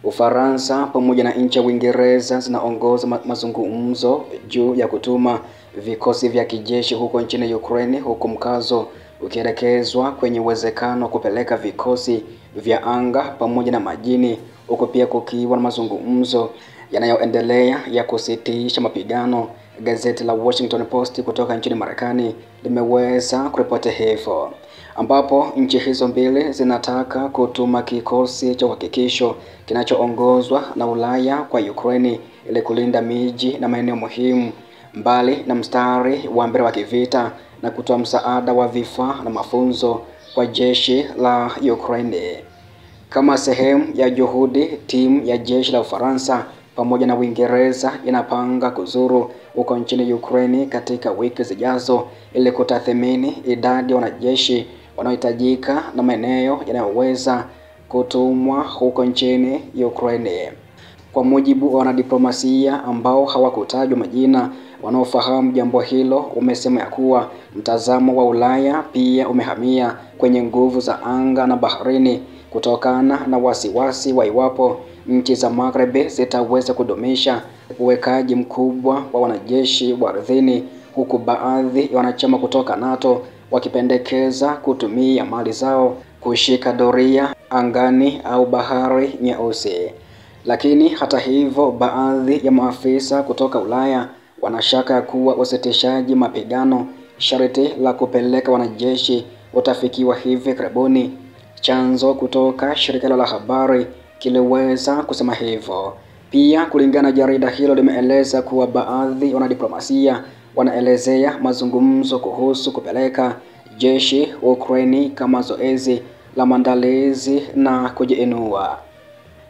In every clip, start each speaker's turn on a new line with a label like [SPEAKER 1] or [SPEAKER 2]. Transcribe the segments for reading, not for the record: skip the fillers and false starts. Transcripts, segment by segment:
[SPEAKER 1] Ufaransa pamoja na nchi ya Uingereza zinaongoza mazungumzo juu ya kutuma vikosi vya kijeshi huko nchini Ukraine, huku mkazo ukielekezwa kwenye uwezekano wa kupeleka vikosi vya anga pamoja na majini, huko pia kukiwa na mazungumzo yanayoendelea ya kusitisha mapigano. Gazeti la Washington Post kutoka nchini Marekani limeweza kuripoti hivyo, ambapo nchi hizo mbili zinataka kutuma kikosi cha uhakikisho kinachoongozwa na Ulaya kwa Ukraine ili kulinda miji na maeneo muhimu mbali na mstari wa mbele wa kivita, na kutoa msaada wa vifaa na mafunzo kwa jeshi la Ukraine. Kama sehemu ya juhudi, timu ya jeshi la Ufaransa pamoja na Uingereza inapanga kuzuru huko nchini Ukraine katika wiki zijazo ili kutathmini idadi ya wanajeshi wanaohitajika na maeneo yanayoweza kutumwa huko nchini Ukraine. Kwa mujibu wa wanadiplomasia ambao hawakutajwa majina wanaofahamu jambo hilo, umesema ya kuwa mtazamo wa Ulaya pia umehamia kwenye nguvu za anga na baharini kutokana na wasiwasi wa iwapo nchi za Magharibi zitaweza kudumisha uwekaji mkubwa wa wanajeshi wa ardhini, huku baadhi ya wanachama kutoka NATO wakipendekeza kutumia mali zao kushika doria angani au bahari Nyeusi. Lakini hata hivyo, baadhi ya maafisa kutoka Ulaya wanashaka kuwa usitishaji mapigano sharti la kupeleka wanajeshi utafikiwa hivi karibuni. Chanzo kutoka shirika la habari kiliweza kusema hivyo. Pia kulingana na jarida hilo, limeeleza kuwa baadhi ya wanadiplomasia wanaelezea mazungumzo kuhusu kupeleka jeshi Ukraine kama zoezi la maandalizi na kujiinua.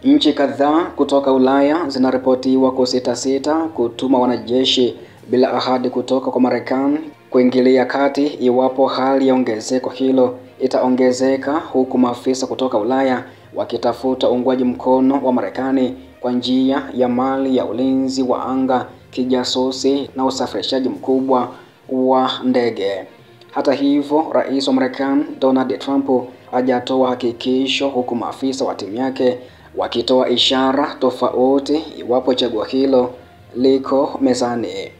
[SPEAKER 1] Nchi kadhaa kutoka Ulaya zinaripotiwa kusita kutuma wanajeshi bila ahadi kutoka kwa Marekani kuingilia kati iwapo hali ya ongezeko hilo itaongezeka, huku maafisa kutoka Ulaya wakitafuta uungwaji mkono wa Marekani kwa njia ya mali ya ulinzi wa anga, kijasusi na usafirishaji mkubwa wa ndege. Hata hivyo, Rais wa Marekani Donald Trump hajatoa hakikisho, huku maafisa wa timu yake wakitoa ishara tofauti iwapo chaguo hilo liko mezani.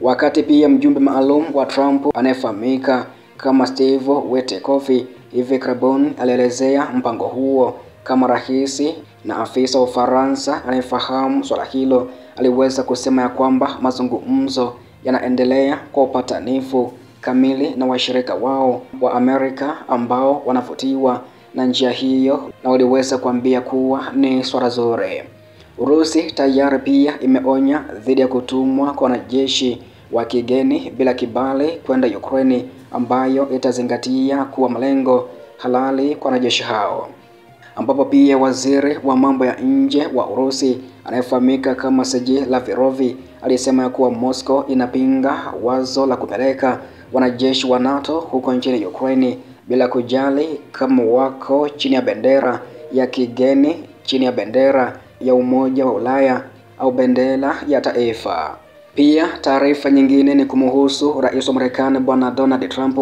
[SPEAKER 1] Wakati pia mjumbe maalum wa Trump anayefahamika kama Steve Witkoff hivi karibuni alielezea mpango huo kama rahisi, na afisa wa Ufaransa anayefahamu swala hilo aliweza kusema ya kwamba mazungumzo yanaendelea kwa upatanifu kamili na washirika wao wa Amerika ambao wanavutiwa na njia hiyo, na waliweza kuambia kuwa ni swala zuri. Urusi tayari pia imeonya dhidi ya kutumwa kwa wanajeshi wa kigeni bila kibali kwenda Ukraine, ambayo itazingatia kuwa malengo halali kwa wanajeshi hao, ambapo pia waziri wa mambo ya nje wa Urusi anayefahamika kama Sergei Lavrov alisema ya kuwa Moscow inapinga wazo la kupeleka wanajeshi wa NATO huko nchini Ukraine bila kujali kama wako chini ya bendera ya kigeni, chini ya bendera ya Umoja wa Ulaya au bendera ya taifa. Pia taarifa nyingine ni kumhusu Rais wa Marekani Bwana Donald Trump,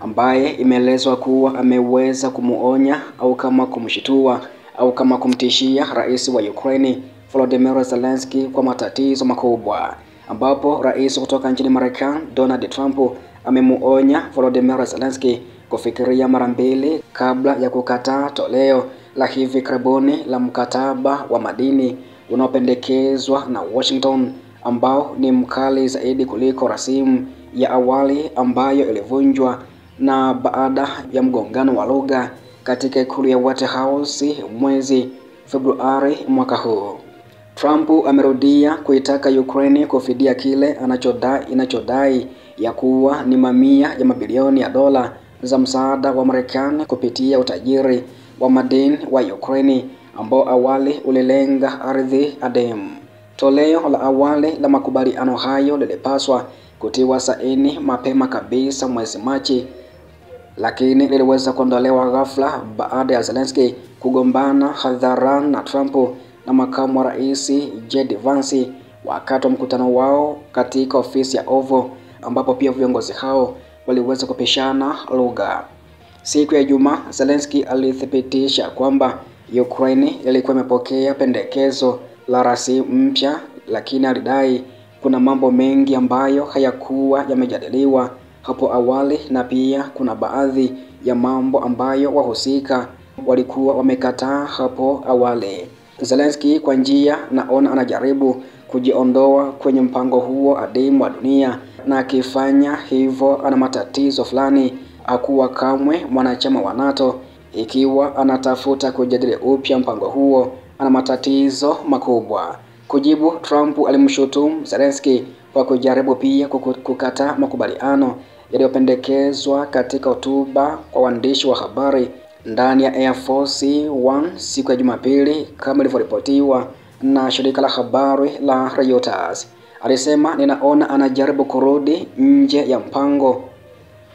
[SPEAKER 1] ambaye imeelezwa kuwa ameweza kumuonya au kama kumshitua au kama kumtishia rais wa Ukraine Volodymyr Zelensky kwa matatizo makubwa, ambapo rais kutoka nchini Marekani Donald Trump amemuonya Volodymyr Zelensky kufikiria mara mbili kabla ya kukataa toleo la hivi karibuni la mkataba wa madini unaopendekezwa na Washington, ambao ni mkali zaidi kuliko rasimu ya awali ambayo ilivunjwa na baada ya mgongano wa lugha katika ikulu ya White House mwezi Februari mwaka huu. Trump amerudia kuitaka Ukraine kufidia kile inachodai ya kuwa ni mamia ya mabilioni ya dola za msaada wa Marekani kupitia utajiri wa madini wa Ukraine ambao awali ulilenga ardhi adimu. Toleo la awali la makubaliano hayo lilipaswa kutiwa saini mapema kabisa mwezi Machi, lakini liliweza kuondolewa ghafla baada ya Zelensky kugombana hadharani na Trump na makamu wa rais JD Vance wakati wa mkutano wao katika ofisi ya Oval, ambapo pia viongozi hao waliweza kupishana lugha. Siku ya Ijumaa, Zelensky alithibitisha kwamba Ukraine ilikuwa imepokea pendekezo la rasimu mpya, lakini alidai kuna mambo mengi ambayo hayakuwa yamejadiliwa hapo awali na pia kuna baadhi ya mambo ambayo wahusika walikuwa wamekataa hapo awali. Zelensky kwa njia naona anajaribu kujiondoa kwenye mpango huo adimu wa dunia, na akifanya hivyo ana matatizo fulani hakuwa kamwe mwanachama wa NATO. Ikiwa anatafuta kujadili upya mpango huo, ana matatizo makubwa. Kujibu, Trump alimshutumu Zelensky kwa kujaribu pia kukataa makubaliano yaliyopendekezwa katika hotuba kwa waandishi wa habari ndani ya Air Force One siku ya Jumapili, kama ilivyoripotiwa na shirika la habari la Reuters. Alisema, ninaona anajaribu kurudi nje ya mpango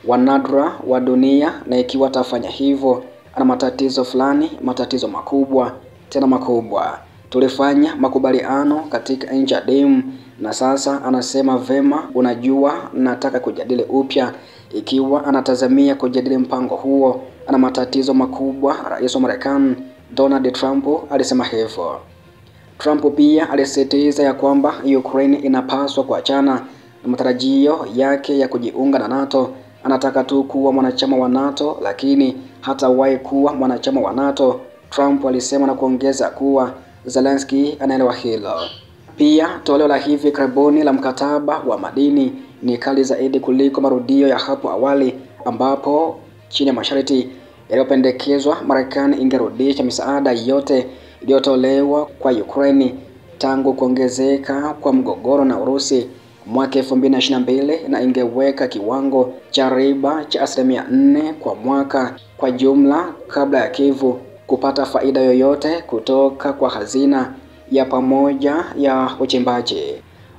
[SPEAKER 1] wa nadra wa dunia, na ikiwa atafanya hivyo ana matatizo fulani, matatizo makubwa, tena makubwa. Tulifanya makubaliano katika nchi adimu, na sasa anasema vema, unajua nataka kujadili upya. Ikiwa anatazamia kujadili mpango huo ana matatizo makubwa. Rais wa Marekani Donald Trump alisema hivyo. Trump pia alisisitiza ya kwamba Ukraine inapaswa kuachana na matarajio yake ya kujiunga na NATO. Anataka tu kuwa mwanachama wa NATO, lakini hatawahi kuwa mwanachama wa NATO, Trump alisema, na kuongeza kuwa Zelensky anaelewa hilo. Pia toleo la hivi karibuni la mkataba wa madini ni kali zaidi kuliko marudio ya hapo awali, ambapo chini ya masharti yaliyopendekezwa Marekani ingerudisha misaada yote iliyotolewa kwa Ukraine tangu kuongezeka kwa mgogoro na Urusi mwaka 2022, na ingeweka kiwango cha riba cha 4% kwa mwaka kwa jumla kabla ya Kiev kupata faida yoyote kutoka kwa hazina ya pamoja ya uchimbaji.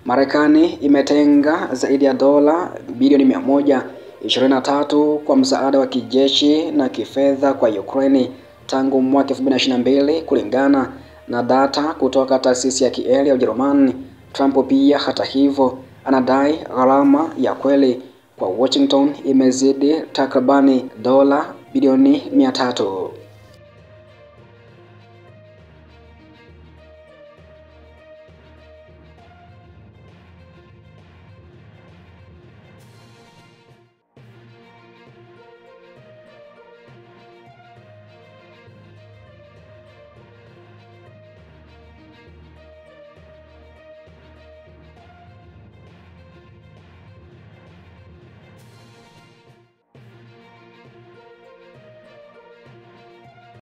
[SPEAKER 1] Marekani imetenga zaidi ya dola bilioni 123 kwa msaada wa kijeshi na kifedha kwa Ukraine tangu mwaka 2022 kulingana na data kutoka taasisi ya Kiel ya Ujerumani. Trump pia hata hivyo anadai gharama ya kweli kwa Washington imezidi takribani dola bilioni 300.